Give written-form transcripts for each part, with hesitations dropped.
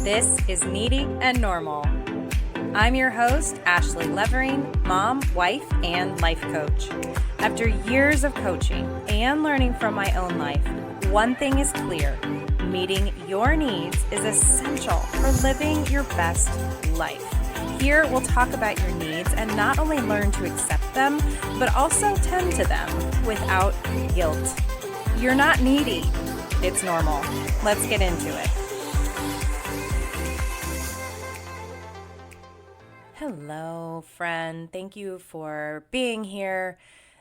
This is Needy and Normal. I'm your host, Ashley Levering, mom, wife, and life coach. After years of coaching and learning from my own life, one thing is clear: meeting your needs is essential for living your best life. Here, we'll talk about your needs and not only learn to accept them, but also tend to them without guilt. You're not needy. It's normal. Let's get into it. Hello, friend. Thank you for being here.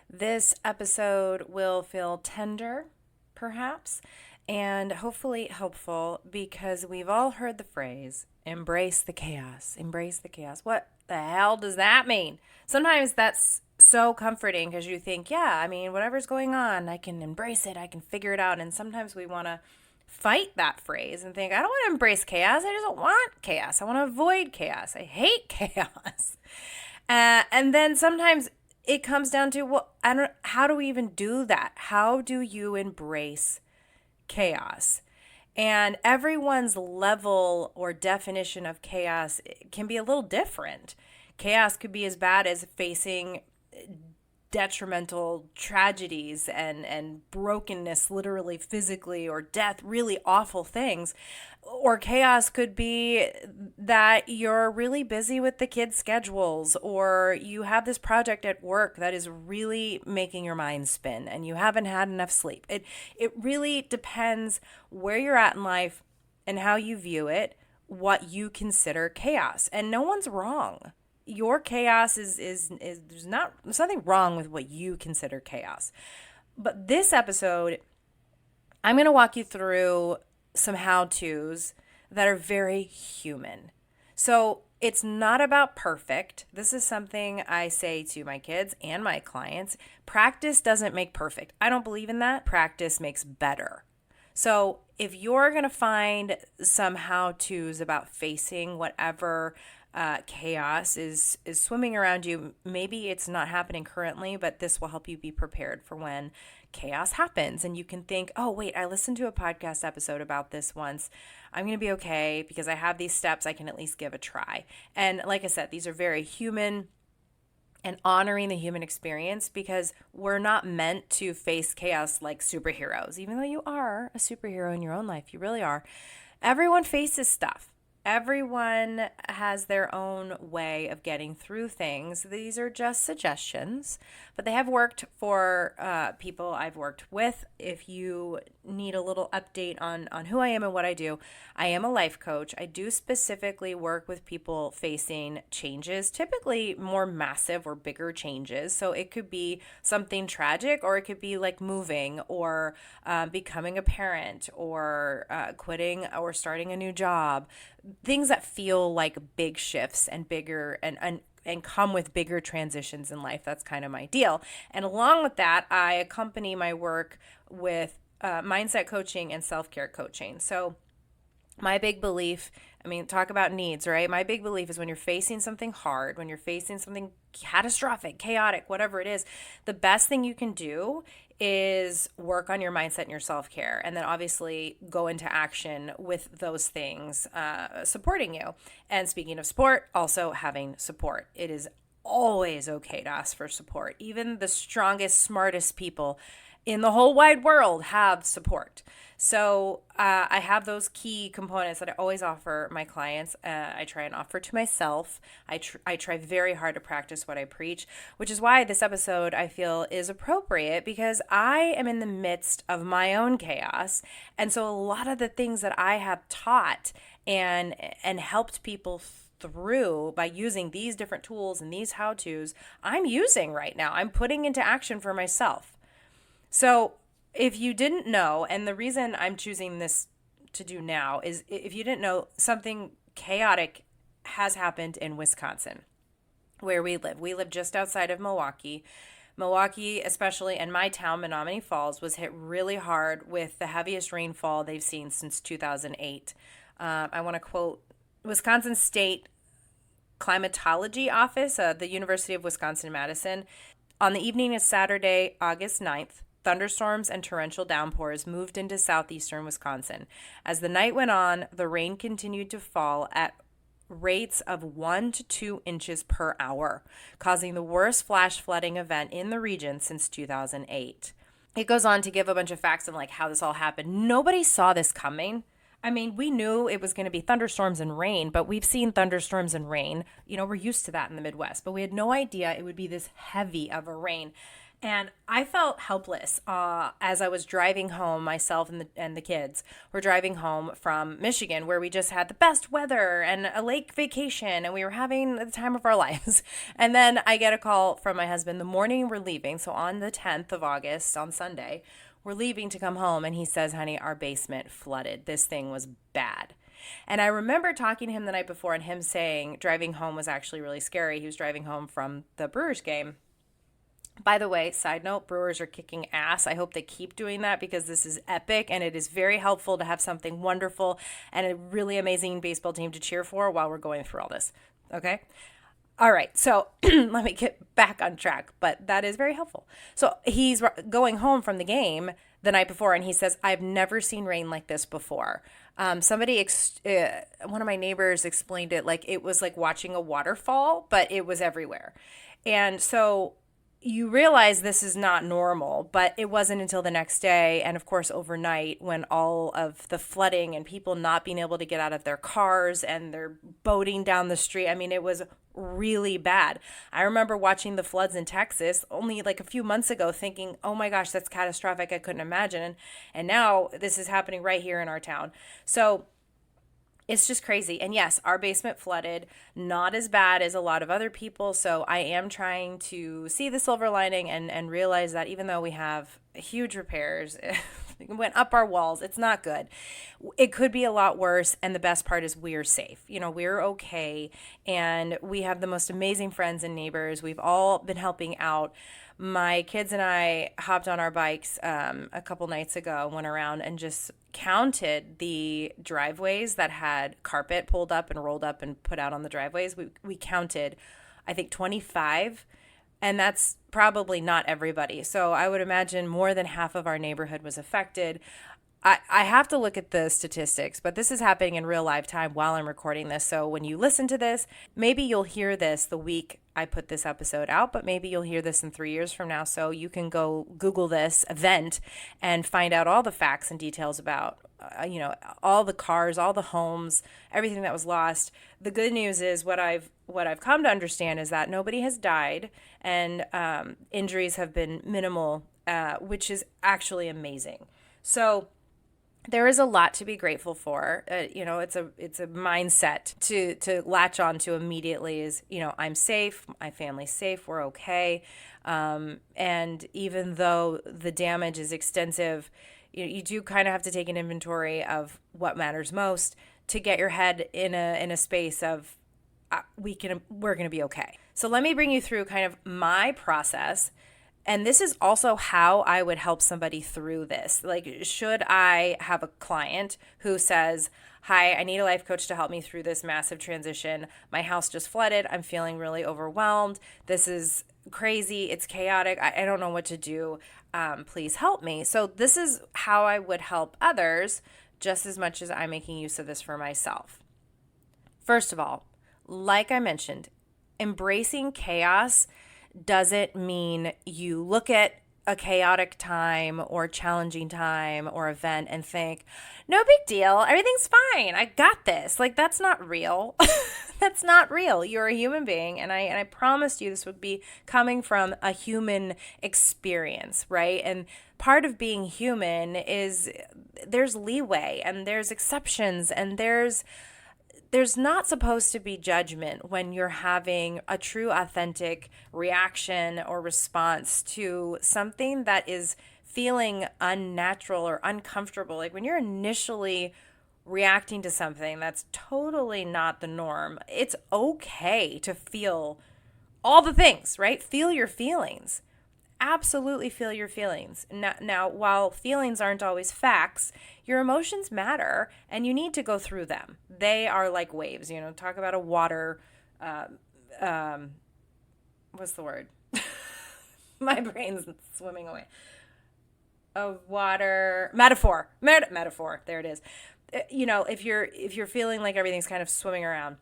This episode will feel tender, perhaps, and hopefully helpful, because we've all heard the phrase, embrace the chaos, embrace the chaos. What the hell does that mean? Sometimes that's so comforting because you think, whatever's going on, I can embrace it, I can figure it out. And sometimes we want to fight that phrase and think, I don't want to embrace chaos. I just don't want chaos. I want to avoid chaos. I hate chaos. And then sometimes it comes down to, how do we even do that? How do you embrace chaos? And everyone's level or definition of chaos can be a little different. Chaos could be as bad as facing detrimental tragedies and brokenness, literally, physically, or death, really awful things. Or chaos could be that you're really busy with the kids' schedules, or you have this project at work that is really making your mind spin and you haven't had enough sleep. It really depends where you're at in life and how you view it, what you consider chaos. And no one's wrong. Your chaos is there's nothing wrong with what you consider chaos. But this episode, I'm going to walk you through some how-tos that are very human. So it's not about perfect. This is something I say to my kids and my clients. Practice doesn't make perfect. I don't believe in that. Practice makes better. So if you're going to find some how-tos about facing whatever chaos is swimming around you, maybe it's not happening currently, but this will help you be prepared for when chaos happens. And you can think, oh, wait, I listened to a podcast episode about this once. I'm going to be okay because I have these steps I can at least give a try. And like I said, these are very human, and honoring the human experience, because we're not meant to face chaos like superheroes, even though you are a superhero in your own life. You really are. Everyone faces stuff. Everyone has their own way of getting through things. These are just suggestions, but they have worked for people I've worked with. If you need a little update on who I am and what I do, I am a life coach. I do specifically work with people facing changes, typically more massive or bigger changes. So it could be something tragic, or it could be like moving, or becoming a parent, or quitting or starting a new job. Things that feel like big shifts and bigger and come with bigger transitions in life. That's kind of my deal. And along with that, I accompany my work with mindset coaching and self-care coaching. So my big belief, talk about needs, right? My big belief is when you're facing something hard, when you're facing something catastrophic, chaotic, whatever it is, the best thing you can do is work on your mindset and your self-care, and then obviously go into action with those things supporting you. And speaking of support, also having support. It is always okay to ask for support. Even the strongest, smartest people in the whole wide world have support. So I have those key components that I always offer my clients. I try and offer to myself. I try very hard to practice what I preach, which is why this episode I feel is appropriate, because I am in the midst of my own chaos. And so a lot of the things that I have taught and helped people through by using these different tools and these how-tos, I'm using right now. I'm putting into action for myself. So if you didn't know, and the reason I'm choosing this to do now is, if you didn't know, something chaotic has happened in Wisconsin, where we live. We live just outside of Milwaukee. Milwaukee, especially, and my town, Menominee Falls, was hit really hard with the heaviest rainfall they've seen since 2008. I want to quote Wisconsin State Climatology Office, the University of Wisconsin-Madison. On the evening of Saturday, August 9th, Thunderstorms and torrential downpours moved into southeastern Wisconsin. As the night went on, the rain continued to fall at rates of 1 to 2 inches per hour, causing the worst flash flooding event in the region since 2008. It goes on to give a bunch of facts on like how this all happened. Nobody saw this coming. I mean, we knew it was going to be thunderstorms and rain, but we've seen thunderstorms and rain. You know, we're used to that in the Midwest, but we had no idea it would be this heavy of a rain. And I felt helpless as I was driving home. Myself and the kids were driving home from Michigan, where we just had the best weather and a lake vacation, and we were having the time of our lives. And then I get a call from my husband the morning we're leaving. So on the 10th of August, on Sunday, we're leaving to come home, and he says, "Honey, our basement flooded. This thing was bad." And I remember talking to him the night before and him saying driving home was actually really scary. He was driving home from the Brewers game. By the way, side note, Brewers are kicking ass. I hope they keep doing that because this is epic, and it is very helpful to have something wonderful and a really amazing baseball team to cheer for while we're going through all this. Okay? All right, so let me get back on track, but that is very helpful. So he's going home from the game the night before, and he says, "I've never seen rain like this before." One of my neighbors explained it like it was like watching a waterfall, but it was everywhere. And so you realize this is not normal, but it wasn't until the next day and, of course, overnight when all of the flooding and people not being able to get out of their cars and they're boating down the street. I mean, it was really bad. I remember watching the floods in Texas only like a few months ago thinking, oh my gosh, that's catastrophic. I couldn't imagine. And now this is happening right here in our town. So it's just crazy. And yes, our basement flooded, not as bad as a lot of other people. So I am trying to see the silver lining and realize that even though we have huge repairs, it went up our walls, it's not good. It could be a lot worse. And the best part is we're safe. You know, we're okay. And we have the most amazing friends and neighbors. We've all been helping out. My kids and I hopped on our bikes a couple nights ago, went around and just counted the driveways that had carpet pulled up and rolled up and put out on the driveways. We counted, I think, 25, and that's probably not everybody. So I would imagine more than half of our neighborhood was affected. I have to look at the statistics, but this is happening in real live time while I'm recording this. So when you listen to this, maybe you'll hear this the week I put this episode out, but maybe you'll hear this in 3 years from now. So you can go Google this event and find out all the facts and details about, all the cars, all the homes, everything that was lost. The good news is what I've come to understand is that nobody has died and injuries have been minimal, which is actually amazing. So there is a lot to be grateful for. It's a mindset to latch on to immediately is, I'm safe, my family's safe, we're okay. And even though the damage is extensive, you do kind of have to take an inventory of what matters most to get your head in a space of we're going to be okay. So let me bring you through kind of my process. And this is also how I would help somebody through this. Like, should I have a client who says, "Hi, I need a life coach to help me through this massive transition. My house just flooded. I'm feeling really overwhelmed. This is crazy. It's chaotic. I don't know what to do. Please help me." So this is how I would help others just as much as I'm making use of this for myself. First of all, like I mentioned, embracing chaos doesn't mean you look at a chaotic time or challenging time or event and think, no big deal, everything's fine, I got this. Like, that's not real. That's not real. You're a human being, and I promised you this would be coming from a human experience, right? And part of being human is there's leeway and there's exceptions and there's not supposed to be judgment when you're having a true, authentic reaction or response to something that is feeling unnatural or uncomfortable. Like when you're initially reacting to something that's totally not the norm, it's okay to feel all the things, right? Feel your feelings. Absolutely feel your feelings. Now, while feelings aren't always facts, your emotions matter and you need to go through them. They are like waves, talk about a water, what's the word? My brain's swimming away. of water. Metaphor. There it is. If you're feeling like everything's kind of swimming around,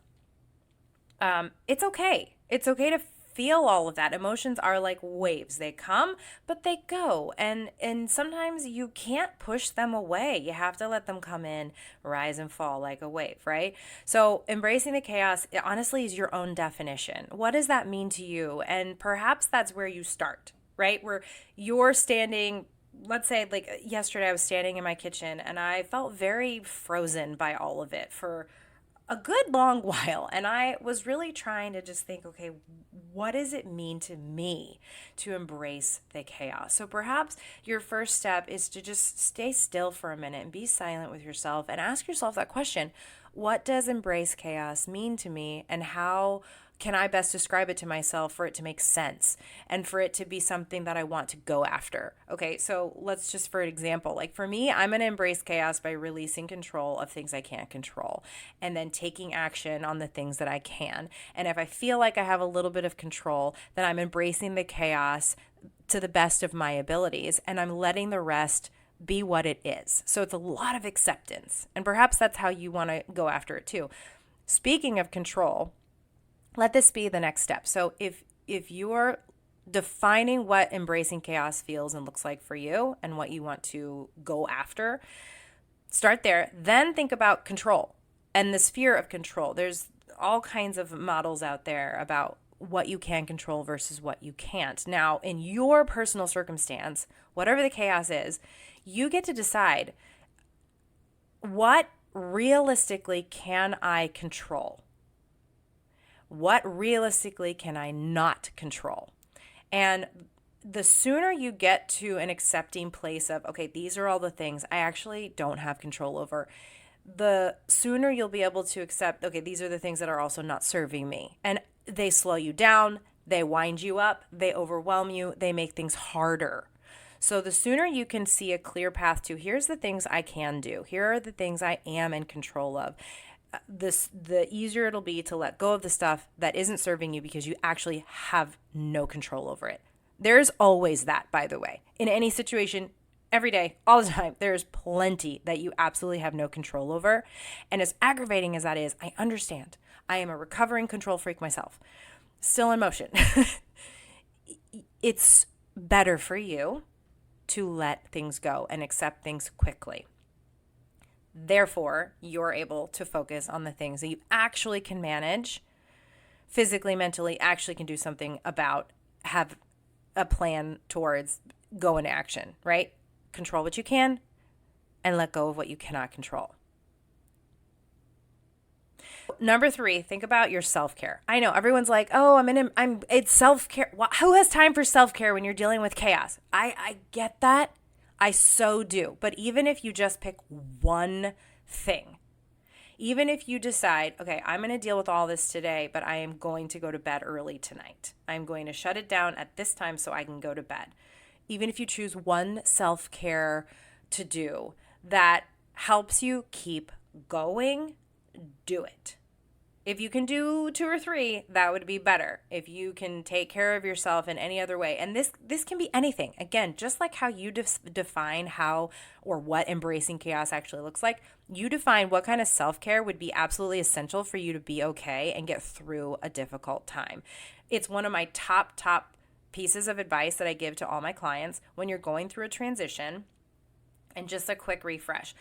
it's okay. It's okay to feel all of that. Emotions are like waves. They come, but they go. And sometimes you can't push them away. You have to let them come in, rise and fall like a wave, right? So embracing the chaos, it honestly is your own definition. What does that mean to you? And perhaps that's where you start, right? Where you're standing. Let's say, like yesterday, I was standing in my kitchen and I felt very frozen by all of it for a good long while. And I was really trying to just think, okay, what does it mean to me to embrace the chaos? So perhaps your first step is to just stay still for a minute and be silent with yourself and ask yourself that question. What does embrace chaos mean to me, and how can I best describe it to myself for it to make sense and for it to be something that I want to go after? Okay, so let's just, for an example, like for me, I'm going to embrace chaos by releasing control of things I can't control and then taking action on the things that I can. And if I feel like I have a little bit of control, then I'm embracing the chaos to the best of my abilities and I'm letting the rest be what it is. So it's a lot of acceptance. And perhaps that's how you want to go after it too. Speaking of control, let this be the next step. So if you're defining what embracing chaos feels and looks like for you and what you want to go after, start there. Then think about control and the sphere of control. There's all kinds of models out there about what you can control versus what you can't. Now, in your personal circumstance, whatever the chaos is, you get to decide, what realistically can I control? What realistically can I not control? And the sooner you get to an accepting place of, okay, these are all the things I actually don't have control over, the sooner you'll be able to accept, okay, these are the things that are also not serving me. And they slow you down, they wind you up, they overwhelm you, they make things harder. So the sooner you can see a clear path to, here's the things I can do, here are the things I am in control of, the easier it'll be to let go of the stuff that isn't serving you because you actually have no control over it. There's always that, by the way. In any situation, every day, all the time, there's plenty that you absolutely have no control over. And as aggravating as that is, I understand. I am a recovering control freak myself, still in motion. It's better for you to let things go and accept things quickly. Therefore, you're able to focus on the things that you actually can manage, physically, mentally, actually can do something about, have a plan towards, go into action, right? Control what you can and let go of what you cannot control. Number 3, think about your self-care. I know everyone's like, oh, it's self-care. Who has time for self-care when you're dealing with chaos? I get that. I so do. But even if you just pick one thing, even if you decide, okay, I'm going to deal with all this today, but I am going to go to bed early tonight. I'm going to shut it down at this time so I can go to bed. Even if you choose one self-care to do that helps you keep going, do it. If you can do 2 or 3, that would be better. If you can take care of yourself in any other way, and this can be anything. Again, just like how you define how or what embracing chaos actually looks like, you define what kind of self-care would be absolutely essential for you to be okay and get through a difficult time. It's one of my top pieces of advice that I give to all my clients when you're going through a transition. And just a quick refresh.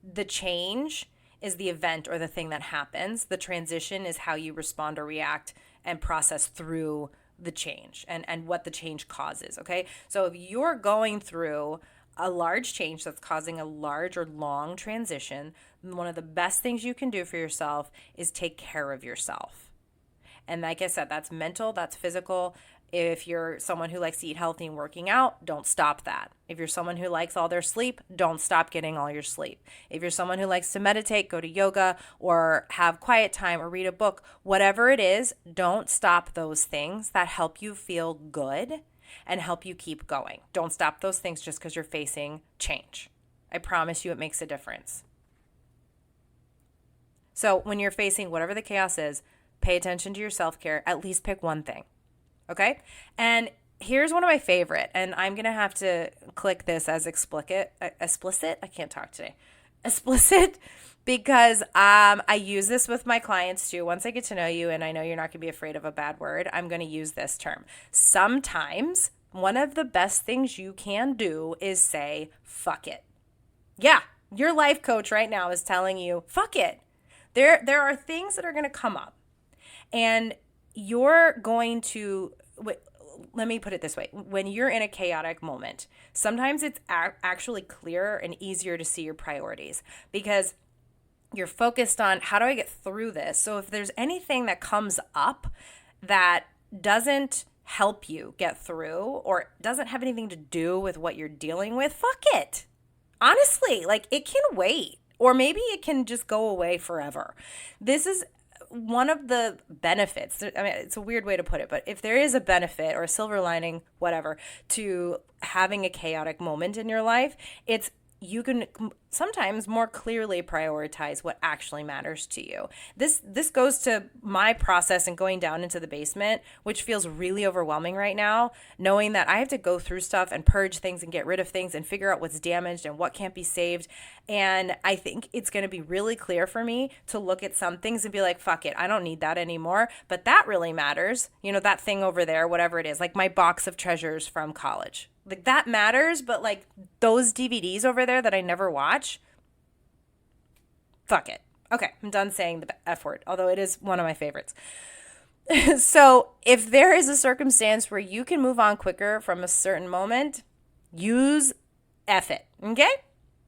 The change is the event or the thing that happens. The transition is how you respond or react and process through the change and what the change causes, okay? So if you're going through a large change that's causing a large or long transition, one of the best things you can do for yourself is take care of yourself. And like I said, that's mental, that's physical. If you're someone who likes to eat healthy and working out, don't stop that. If you're someone who likes all their sleep, don't stop getting all your sleep. If you're someone who likes to meditate, go to yoga or have quiet time or read a book, whatever it is, don't stop those things that help you feel good and help you keep going. Don't stop those things just because you're facing change. I promise you it makes a difference. So when you're facing whatever the chaos is, pay attention to your self-care. At least pick one thing. Okay? And Here's one of my favorite, and I'm going to have to click this as explicit. I can't talk today. Explicit, because I use this with my clients too. Once I get to know you and I know you're not going to be afraid of a bad word, I'm going to use this term. Sometimes one of the best things you can do is say, fuck it. Yeah, your life coach right now is telling you, fuck it. There are things that are going to come up, and you're going to, let me put it this way. When you're in a chaotic moment, sometimes it's actually clearer and easier to see your priorities, because you're focused on, how do I get through this? So if there's anything that comes up that doesn't help you get through or doesn't have anything to do with what you're dealing with, fuck it. Honestly, like, it can wait, or maybe it can just go away forever. This is one of the benefits. I mean, it's a weird way to put it, but if there is a benefit or a silver lining, whatever, to having a chaotic moment in your life, it's you can sometimes more clearly prioritize what actually matters to you. This goes to my process and going down into the basement, which feels really overwhelming right now, knowing that I have to go through stuff and purge things and get rid of things and figure out what's damaged and what can't be saved. And I think it's going to be really clear for me to look at some things and be like, fuck it, I don't need that anymore. But that really matters. You know, that thing over there, whatever it is, like my box of treasures from college. Like, that matters, but like those DVDs over there that I never watch, fuck it. Okay, I'm done saying the F word, although it is one of my favorites. So if there is a circumstance where you can move on quicker from a certain moment, use F it, okay?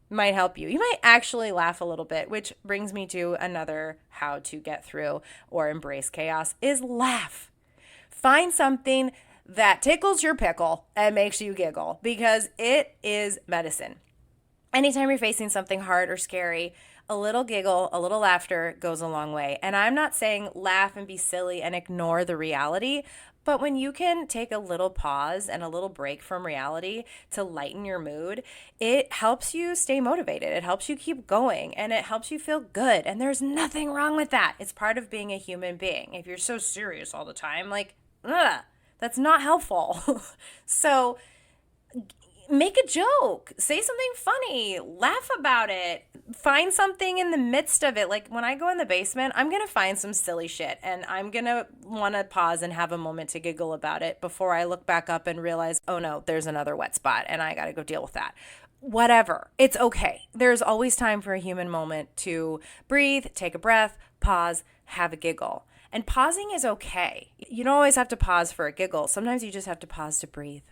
Might help you. You might actually laugh a little bit, which brings me to another how to get through or embrace chaos is laugh. Find something that tickles your pickle and makes you giggle, because it is medicine. Anytime you're facing something hard or scary, a little giggle, a little laughter goes a long way. And I'm not saying laugh and be silly and ignore the reality, but when you can take a little pause and a little break from reality to lighten your mood, it helps you stay motivated. It helps you keep going, and it helps you feel good. And there's nothing wrong with that. It's part of being a human being. If you're so serious all the time, like, that's not helpful. So make a joke, say something funny, laugh about it, find something in the midst of it. Like, when I go in the basement, I'm going to find some silly shit, and I'm going to want to pause and have a moment to giggle about it before I look back up and realize, oh no, there's another wet spot and I got to go deal with that. Whatever. It's okay. There's always time for a human moment to breathe, take a breath, pause, have a giggle. And pausing is okay. You don't always have to pause for a giggle. Sometimes you just have to pause to breathe,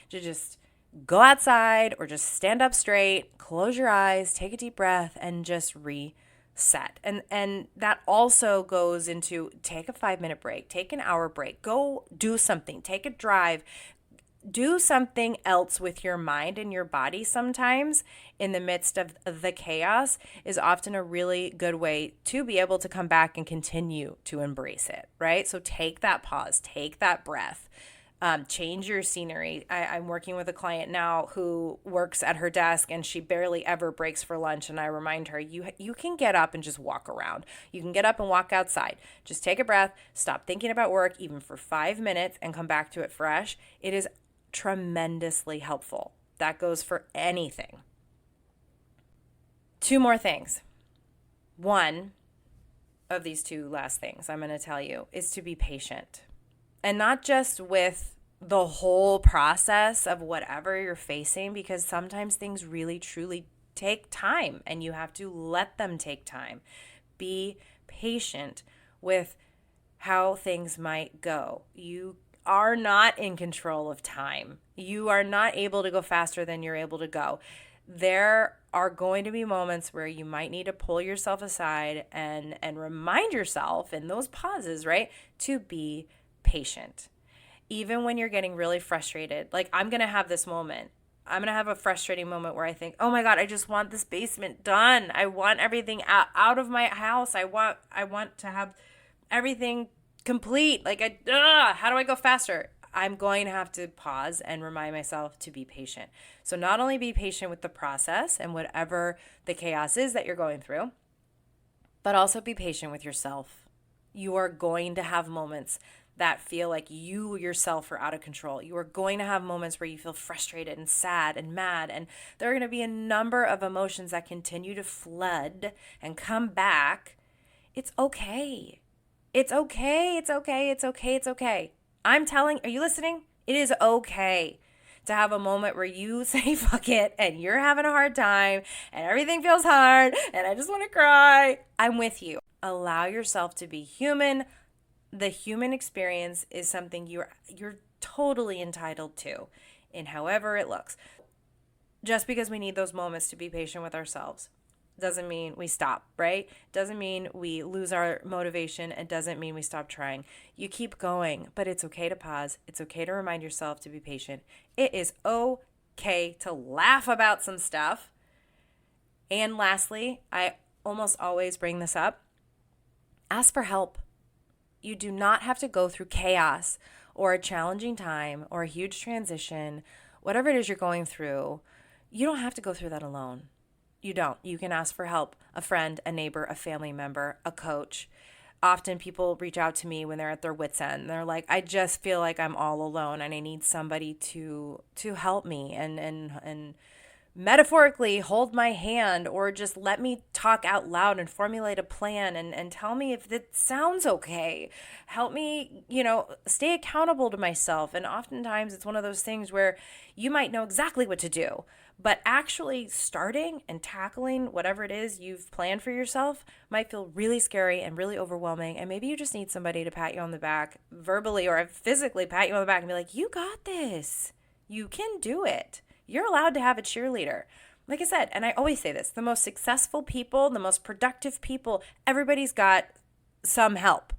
to just go outside or just stand up straight, close your eyes, take a deep breath, and just reset. And that also goes into take a 5-minute break, take an hour break, go do something, take a drive, do something else with your mind and your body sometimes in the midst of the chaos is often a really good way to be able to come back and continue to embrace it, right? So take that pause, take that breath, change your scenery. I'm working with a client now who works at her desk and she barely ever breaks for lunch. And I remind her, you can get up and just walk around. You can get up and walk outside. Just take a breath, stop thinking about work even for 5 minutes and come back to it fresh. It is tremendously helpful. That goes for anything. 2 more things. One of these 2 last things I'm going to tell you is to be patient. And not just with the whole process of whatever you're facing, because sometimes things really truly take time and you have to let them take time. Be patient with how things might go. You are not in control of time. You are not able to go faster than you're able to go. There are going to be moments where you might need to pull yourself aside and remind yourself in those pauses, right, to be patient. Even when you're getting really frustrated, like I'm going to have this moment. I'm going to have a frustrating moment where I think, oh my God, I just want this basement done. I want everything out of my house. I want to have everything complete. Like, how do I go faster? I'm going to have to pause and remind myself to be patient. So not only be patient with the process and whatever the chaos is that you're going through, but also be patient with yourself. You are going to have moments that feel like you yourself are out of control. You are going to have moments where you feel frustrated and sad and mad, and there are going to be a number of emotions that continue to flood and come back. It's okay. It's okay. It's okay. It's okay. It's okay. Are you listening? It is okay to have a moment where you say fuck it and you're having a hard time and everything feels hard and I just want to cry. I'm with you. Allow yourself to be human. The human experience is something you're totally entitled to in however it looks. Just because we need those moments to be patient with ourselves doesn't mean we stop, right? Doesn't mean we lose our motivation. It doesn't mean we stop trying. You keep going, but it's okay to pause. It's okay to remind yourself to be patient. It is okay to laugh about some stuff. And lastly, I almost always bring this up. Ask for help. You do not have to go through chaos or a challenging time or a huge transition, whatever it is you're going through. You don't have to go through that alone. You don't. You can ask for help, a friend, a neighbor, a family member, a coach. Often people reach out to me when they're at their wits' end. They're like, I just feel like I'm all alone and I need somebody to help me and metaphorically hold my hand or just let me talk out loud and formulate a plan and tell me if it sounds okay. Help me, stay accountable to myself. And oftentimes it's one of those things where you might know exactly what to do, but actually starting and tackling whatever it is you've planned for yourself might feel really scary and really overwhelming. And maybe you just need somebody to pat you on the back verbally or physically pat you on the back and be like, you got this. You can do it. You're allowed to have a cheerleader. Like I said, and I always say this, the most successful people, the most productive people, everybody's got some help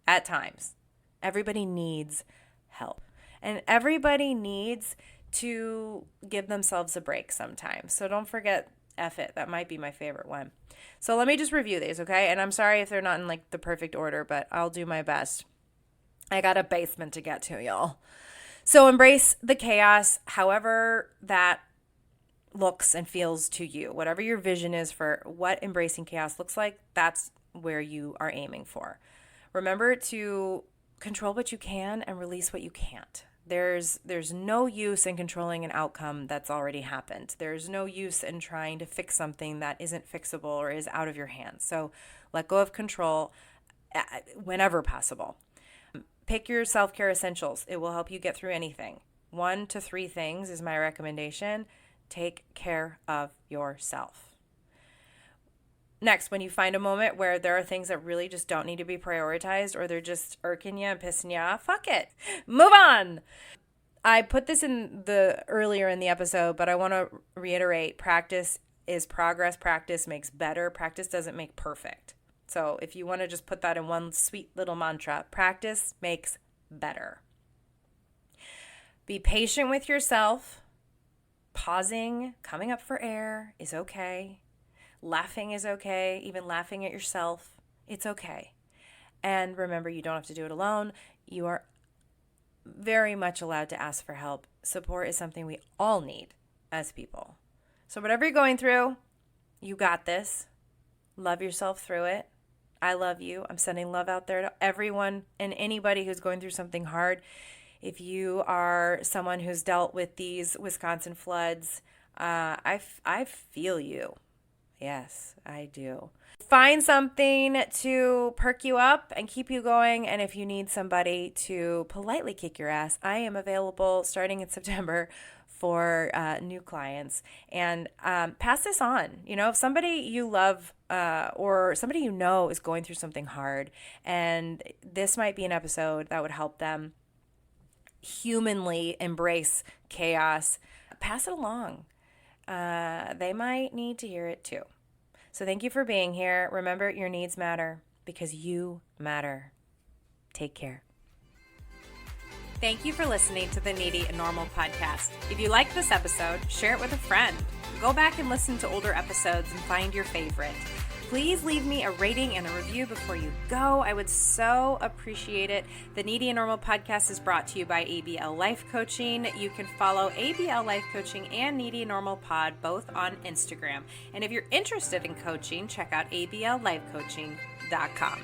at times. Everybody needs help. And everybody needs to give themselves a break sometimes. So don't forget F it. That might be my favorite one. So let me just review these, okay? And I'm sorry if they're not in like the perfect order, but I'll do my best. I got a basement to get to, y'all. So embrace the chaos, however that looks and feels to you. Whatever your vision is for what embracing chaos looks like, that's where you are aiming for. Remember to control what you can and release what you can't. There's no use in controlling an outcome that's already happened. There's no use in trying to fix something that isn't fixable or is out of your hands. So let go of control whenever possible. Pick your self-care essentials. It will help you get through anything. 1 to 3 things is my recommendation. Take care of yourself. Next, when you find a moment where there are things that really just don't need to be prioritized or they're just irking you and pissing you off, fuck it. Move on. I put this in earlier in the episode, but I want to reiterate, practice is progress. Practice makes better. Practice doesn't make perfect. So if you want to just put that in one sweet little mantra, practice makes better. Be patient with yourself. Pausing, coming up for air is okay. Laughing is okay. Even laughing at yourself, it's okay. And remember, you don't have to do it alone. You are very much allowed to ask for help. Support is something we all need as people. So whatever you're going through, you got this. Love yourself through it. I love you. I'm sending love out there to everyone and anybody who's going through something hard. If you are someone who's dealt with these Wisconsin floods, I feel you. Yes, I do. Find something to perk you up and keep you going. And if you need somebody to politely kick your ass, I am available starting in September for new clients. And pass this on. If somebody you love or somebody you know is going through something hard, and this might be an episode that would help them humanly embrace chaos, pass it along. They might need to hear it too. So thank you for being here. Remember, your needs matter because you matter. Take care. Thank you for listening to the Needy and Normal podcast. If you liked this episode, share it with a friend. Go back and listen to older episodes and find your favorite. Please leave me a rating and a review before you go. I would so appreciate it. The Needy and Normal podcast is brought to you by ABL Life Coaching. You can follow ABL Life Coaching and Needy and Normal Pod both on Instagram. And if you're interested in coaching, check out ablifecoaching.com.